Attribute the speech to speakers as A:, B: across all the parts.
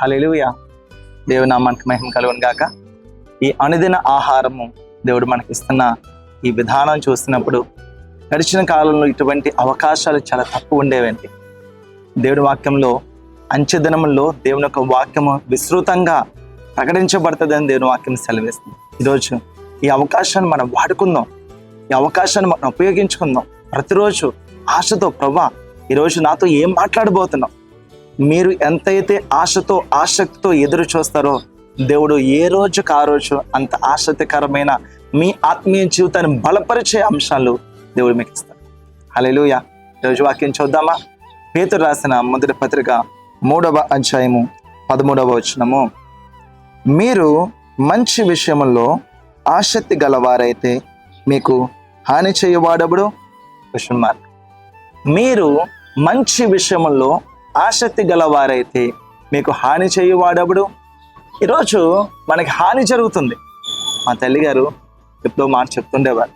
A: హల్లెలూయా. దేవుని నామానికి మహిమ కలుగును గాక. ఈ అనుదిన ఆహారము దేవుడు మనకిస్తున్న ఈ విధానం చూస్తున్నప్పుడు గడిచిన కాలంలో ఇటువంటి అవకాశాలు చాలా తక్కువ ఉండేవండి. దేవుడి వాక్యంలో అంచెదినముల్లో దేవుని యొక్క వాక్యము విస్తృతంగా ప్రకటించబడుతుందని దేవుని వాక్యం సెలవిస్తుంది. ఈరోజు ఈ అవకాశాన్ని మనం వాడుకుందాం, ఈ అవకాశాన్ని మనం ఉపయోగించుకుందాం. ప్రతిరోజు ఆశతో, ప్రభా ఈరోజు నాతో ఏం మాట్లాడబోతున్నాం, మీరు ఎంతైతే ఆశతో ఆసక్తితో ఎదురు చూస్తారో దేవుడు ఏ రోజుకు ఆ రోజు అంత ఆసక్తికరమైన మీ ఆత్మీయ జీవితాన్ని బలపరిచే అంశాలు దేవుడు మీకు ఇస్తారు. హల్లెలూయా. ఈరోజు వాక్యం చూద్దామా? పేతురు రాసిన మొదటి పత్రిక 3వ అధ్యాయము 13వ వచనము. మీరు మంచి విషయముల్లో ఆసక్తి గలవారైతే మీకు హాని చేయవాడెవడు? మీరు మంచి విషయముల్లో ఆసక్తి గలవారైతే మీకు హాని చేయవాడెవడు? ఈరోజు మనకి హాని జరుగుతుంది. మా తల్లిగారు ఎప్పుడో మాట చెప్తుండేవారు.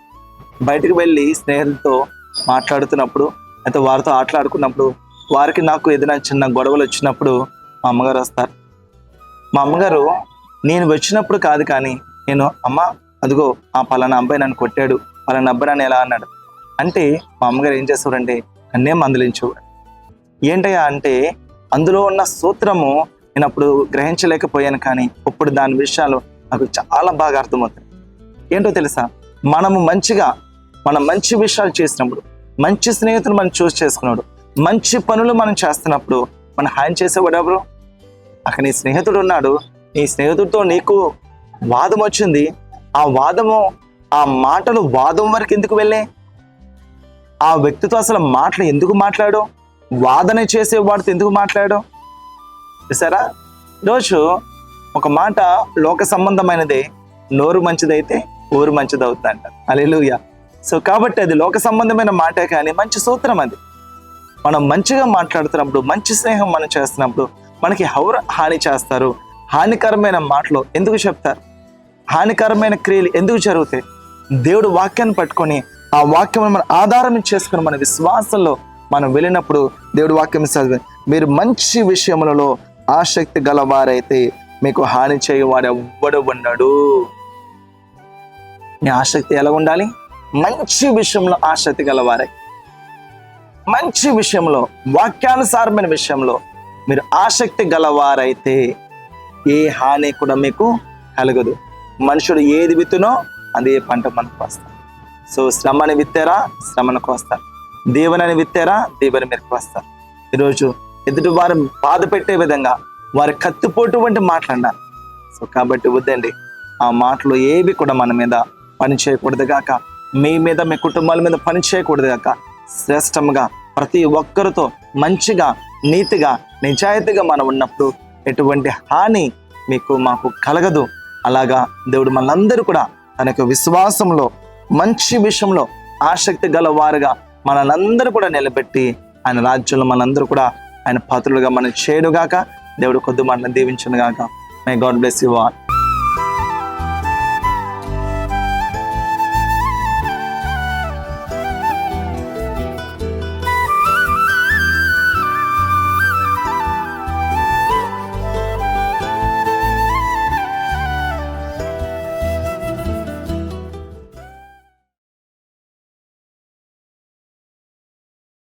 A: బయటకు వెళ్ళి స్నేహితులతో మాట్లాడుతున్నప్పుడు, అయితే వారితో ఆటలాడుకున్నప్పుడు వారికి నాకు ఏదైనా చిన్న గొడవలు వచ్చినప్పుడు మా అమ్మగారు వస్తారు. మా అమ్మగారు నేను వచ్చినప్పుడు కాదు కానీ నేను, అమ్మ అదిగో ఆ పలానా అబ్బాయి నన్ను కొట్టాడు, పలానా అబ్బాయి నన్ను ఎలా అన్నాడు అంటే మా అమ్మగారు ఏం చేసేవారంటే నన్నే మందలించేవారు. ఏంటయ్యా అంటే అందులో ఉన్న సూత్రము నేను అప్పుడు గ్రహించలేకపోయాను, కానీ ఇప్పుడు దాని విషయాలు నాకు చాలా బాగా అర్థమవుతాయి. ఏంటో తెలుసా, మనం మంచి విషయాలు చేసినప్పుడు, మంచి స్నేహితులు మనం చూస్ చేసుకున్నాడు, మంచి పనులు మనం చేస్తున్నప్పుడు మనం హాని చేసేవాడు ఎవరు? అక్కడ నీ స్నేహితుడు ఉన్నాడు, నీ స్నేహితుడితో నీకు వాదం వచ్చింది, ఆ మాటలు వాదం వరకు ఎందుకు వెళ్ళే? ఆ వ్యక్తితో అసలు మాటలు ఎందుకు మాట్లాడు? వాదన చేసేవాడితో ఎందుకు మాట్లాడు? చూసారా, ఈరోజు ఒక మాట లోక సంబంధమైనదే, నోరు మంచిదైతే ఊరు మంచిది అవుతుందంట. హల్లెలూయా. సో కాబట్టి అది లోక సంబంధమైన మాటే, కానీ మంచి సూత్రం అది. మనం మంచిగా మాట్లాడుతున్నప్పుడు, మంచి స్నేహం మనం చేస్తున్నప్పుడు మనకి ఎవరు హాని చేస్తారు? హానికరమైన మాటలు ఎందుకు చెప్తారు? హానికరమైన క్రియలు ఎందుకు జరుగుతాయి? దేవుడు వాక్యాన్ని పట్టుకొని ఆ వాక్యం మనం ఆధారం చేసుకుని మన విశ్వాసంలో మనం వెళ్ళినప్పుడు దేవుడు వాక్యం చదివి, మీరు మంచి విషయములలో ఆసక్తి గలవారైతే మీకు హాని చేయవాడు ఎవ్వడు ఉన్నాడు. మీ ఆసక్తి ఎలా ఉండాలి? మంచి విషయంలో ఆసక్తి గలవారై, మంచి విషయంలో, వాక్యానుసారమైన విషయంలో మీరు ఆసక్తి గలవారైతే ఏ హాని కూడా మీకు కలగదు. మనుషుడు ఏది విత్తునో అదే పంట మనకు వస్తారు. సో శ్రమని విత్తారా, శ్రమను కోస్తారు. దేవుని విత్తారా, దేవుని మీరు కోస్తారు. ఈరోజు ఎదుటి వారు బాధ పెట్టే విధంగా వారి కత్తిపోటు వంటి మాట్లాడారు. సో కాబట్టి వద్దండి, ఆ మాటలు ఏవి కూడా మన మీద పని చేయకూడదు గాక, మీ మీద, మీ కుటుంబాల మీద పని చేయకూడదు గాక. శ్రేష్టంగా ప్రతి ఒక్కరితో మంచిగా, నీతిగా, నిజాయితీగా మనం ఉన్నప్పుడు ఎటువంటి హాని మాకు కలగదు. అలాగా దేవుడు మనందరూ కూడా తన యొక్క విశ్వాసంలో, మంచి విషయంలో ఆసక్తి గల వారుగా మనందరూ కూడా నిలబెట్టి ఆయన రాజ్యంలో మనందరూ కూడా ఆయన పాత్రులుగా మనం చేయడుగాక. దేవుడు కొద్ది మాటలను దీవించును గాక. May God bless you all.